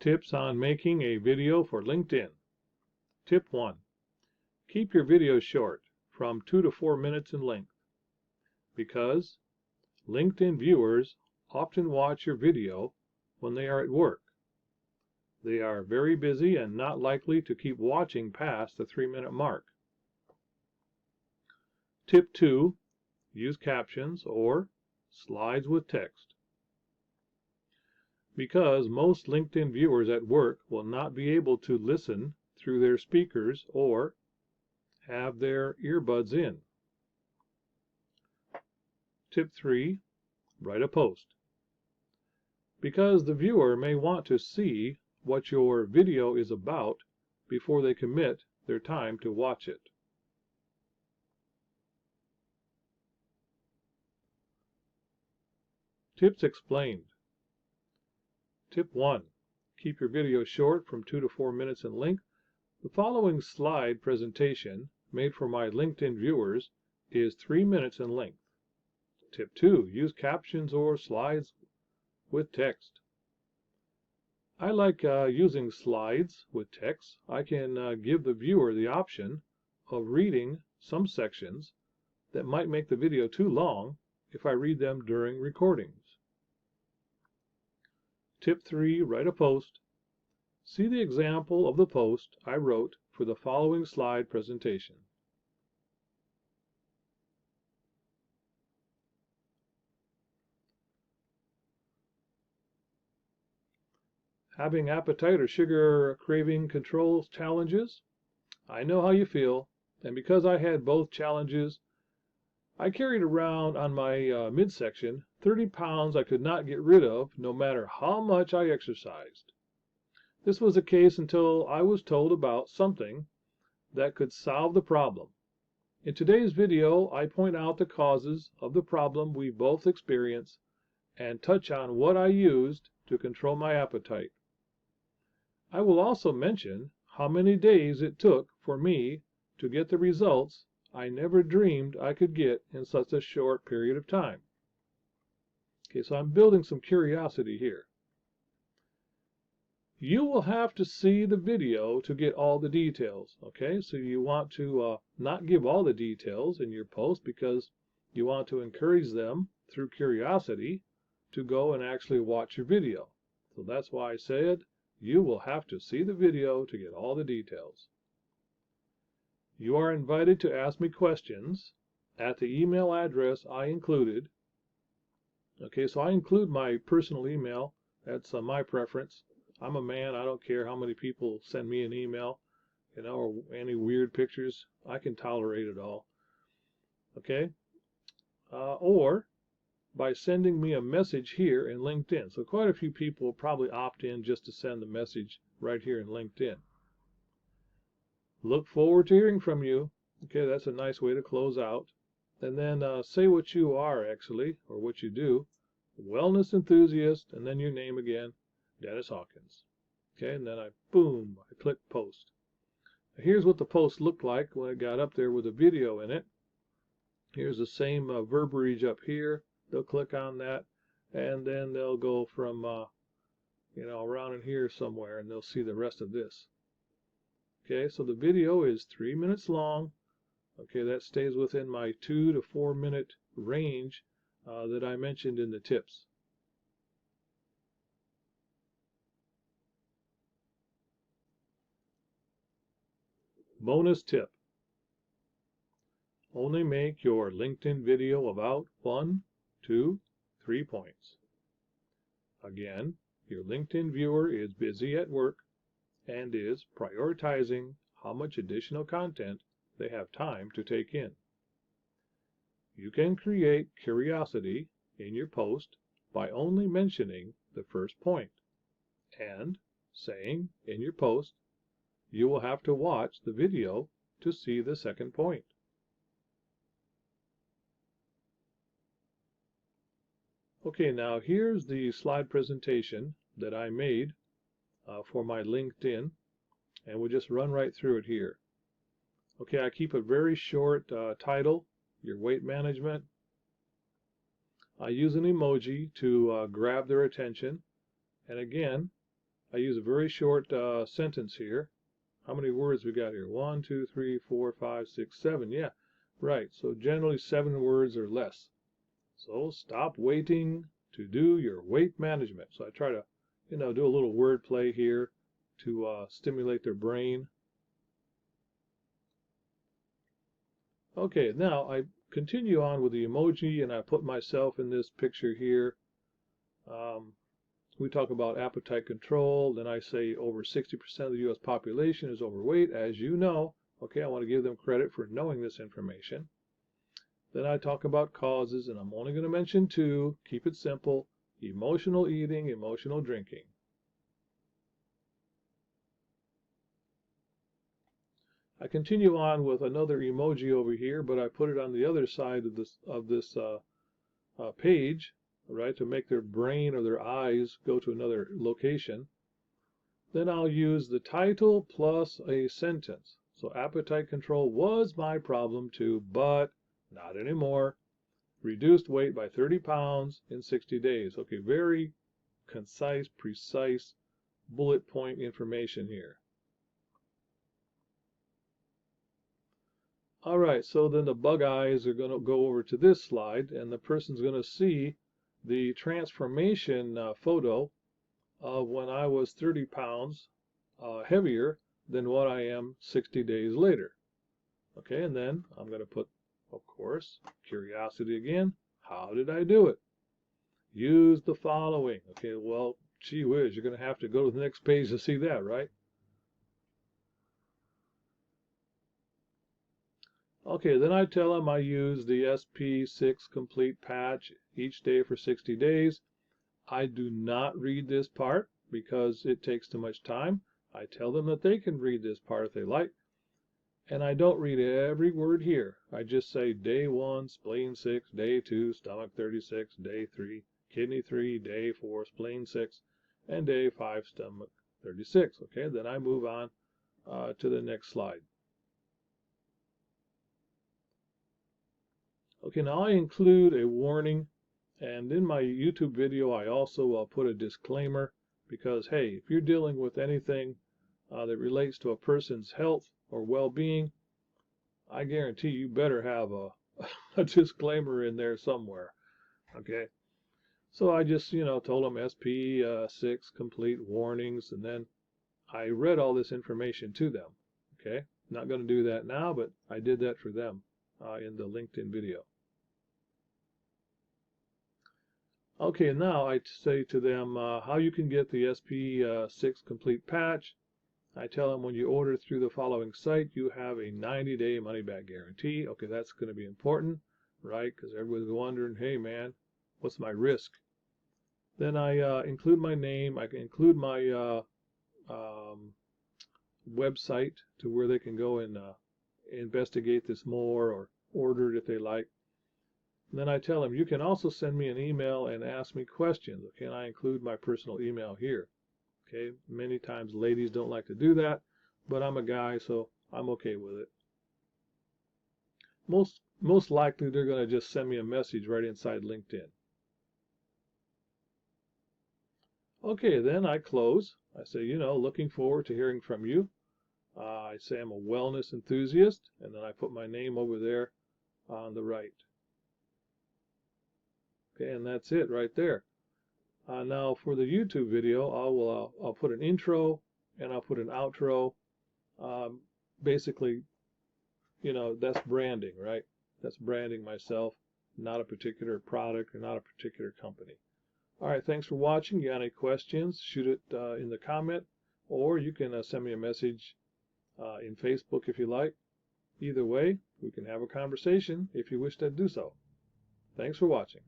Tips on making a video for LinkedIn. Tip 1. Keep your videos short, from 2 to 4 minutes in length, because LinkedIn viewers often watch your video when they are at work. They are very busy and not likely to keep watching past the 3-minute mark. Tip 2. Use captions or slides with text. Because most LinkedIn viewers at work will not be able to listen through their speakers or have their earbuds in. Tip 3. Write a post. Because the viewer may want to see what your video is about before they commit their time to watch it. Tips explained. Tip 1. Keep your video short, from 2 to 4 minutes in length. The following slide presentation, made for my LinkedIn viewers, is 3 minutes in length. Tip 2. Use captions or slides with text. I like using slides with text. I can give the viewer the option of reading some sections that might make the video too long if I read them during recordings. Tip 3. Write a post. See the example of the post I wrote for the following slide presentation. Having appetite or sugar craving control challenges? I know how you feel, and because I had both challenges, I carried around on my midsection 30 pounds I could not get rid of no matter how much I exercised. This was the case until I was told about something that could solve the problem. In today's video, I point out the causes of the problem we both experience and touch on what I used to control my appetite. I will also mention how many days it took for me to get the results I never dreamed I could get in such a short period of time. Okay, so I'm building some curiosity here. You will have to see the video to get all the details. Okay, so you want to not give all the details in your post because you want to encourage them through curiosity to go and actually watch your video. So that's why I said you will have to see the video to get all the details. You are invited to ask me questions at the email address I included. Okay, so I include my personal email. That's my preference. I'm a man. I don't care how many people send me an email, or any weird pictures. I can tolerate it all. Okay? Or by sending me a message here in LinkedIn. So quite a few people will probably opt in just to send the message right here in LinkedIn. Look forward to hearing from you. Okay, that's a nice way to close out. And then say what you are actually, or what you do. Wellness enthusiast, and then your name again, Dennis Hawkins. Okay, and then I click post. Now here's what the post looked like when it got up there with a video in it. Here's the same verbiage up here. They'll click on that, and then they'll go from around in here somewhere, and they'll see the rest of this. Okay, so the video is 3 minutes long. Okay, that stays within my 2 to 4 minute range that I mentioned in the tips. Bonus tip. Only make your LinkedIn video about 1, 2, 3 points. Again, your LinkedIn viewer is busy at work and is prioritizing how much additional content they have time to take in. You can create curiosity in your post by only mentioning the first point and saying in your post you will have to watch the video to see the second point. Okay, now here's the slide presentation that I made for my LinkedIn, and we'll just run right through it here. Okay, I keep a very short title, your weight management. I use an emoji to grab their attention, and again, I use a very short sentence here. How many words we got here? 1, 2, 3, 4, 5, 6, 7. Yeah, right. So generally 7 words or less. So stop waiting to do your weight management. So I try to, do a little word play here to stimulate their brain. Okay, now I continue on with the emoji, and I put myself in this picture here. We talk about appetite control, then I say over 60% of the U.S. population is overweight, as you know. Okay, I want to give them credit for knowing this information. Then I talk about causes, and I'm only going to mention 2. Keep it simple: emotional eating, emotional drinking. I continue on with another emoji over here, but I put it on the other side of this page, right, to make their brain or their eyes go to another location. Then I'll use the title plus a sentence. So appetite control was my problem too, but not anymore. Reduced weight by 30 pounds in 60 days. Okay, very concise, precise, bullet point information here. All right, so then the bug eyes are going to go over to this slide, and the person's going to see the transformation photo of when I was 30 pounds heavier than what I am 60 days later. Okay, and then I'm going to put, of course, curiosity again. How did I do it? Use the following. Okay, well, gee whiz, you're going to have to go to the next page to see that, right? Okay, then I tell them I use the SP6 complete patch each day for 60 days. I do not read this part because it takes too much time. I tell them that they can read this part if they like. And I don't read every word here. I just say day 1, spleen 6, day 2, stomach 36, day 3, kidney 3, day 4, spleen 6, and day 5, stomach 36. Okay, then I move on to the next slide. Okay, now I include a warning, and in my YouTube video I also put a disclaimer, because hey, if you're dealing with anything that relates to a person's health or well-being, I guarantee you better have a disclaimer in there somewhere. Okay, so I just told them SP6 complete warnings, and then I read all this information to them. Okay, not going to do that now, but I did that for them in the LinkedIn video. Okay, now I say to them how you can get the SP6 complete patch. I tell them when you order through the following site, you have a 90-day money-back guarantee. Okay, that's going to be important, right? Because everybody's wondering, hey man, what's my risk? Then I include my name. I can include my website to where they can go and investigate this more or order it if they like. And then I tell them, you can also send me an email and ask me questions. Okay, and I include my personal email here. Okay, many times ladies don't like to do that, but I'm a guy, so I'm okay with it. Most likely they're going to just send me a message right inside LinkedIn. Okay, then I close. I say, looking forward to hearing from you. I say I'm a wellness enthusiast, and then I put my name over there on the right. Okay, and that's it right there. Now for the YouTube video, I'll put an intro and I'll put an outro. Basically, that's branding, right? That's branding myself, not a particular product or not a particular company. All right, thanks for watching. You got any questions, shoot it in the comment, or you can send me a message in Facebook if you like. Either way, we can have a conversation if you wish to do so. Thanks for watching.